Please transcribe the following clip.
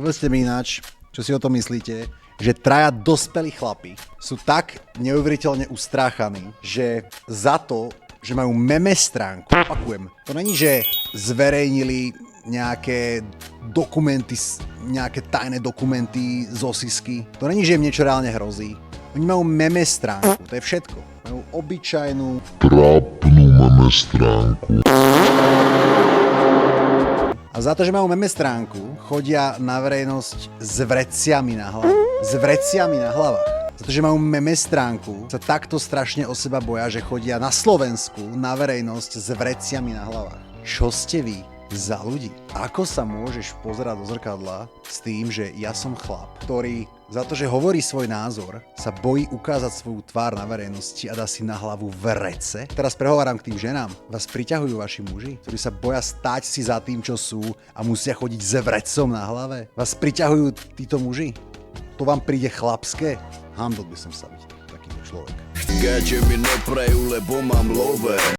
Povedzte mi ináč, čo si o tom myslíte, že traja dospelí chlapi sú tak neuveriteľne ustráchaní, že za to, že majú meme stránku, opakujem, to není, že zverejnili nejaké dokumenty, nejaké tajné dokumenty z osisky, to není, že im niečo reálne hrozí. Oni majú meme stránku, to je všetko. Majú obyčajnú trápnu meme stránku. A za to, že majú meme stránku, chodia na verejnosť s vreciami na hlavách. S vreciami na hlavách. Za to, že majú meme stránku, sa takto strašne o seba boja, že chodia na Slovensku na verejnosť s vreciami na hlavách. Čo ste vy za ľudí? Ako sa môžeš pozerať do zrkadla s tým, že ja som chlap, ktorý za to, že hovorí svoj názor, sa bojí ukázať svoju tvár na verejnosti a dá si na hlavu vrece? Teraz prehováram k tým ženám. Vás priťahujú vaši muži, ktorí sa boja stáť si za tým, čo sú a musia chodiť s vrecom na hlave? Vás priťahujú títo muži? To vám príde chlapské? Hanbol by som sa byť takýto človek. Gadže mi neprejú, lebo mám love.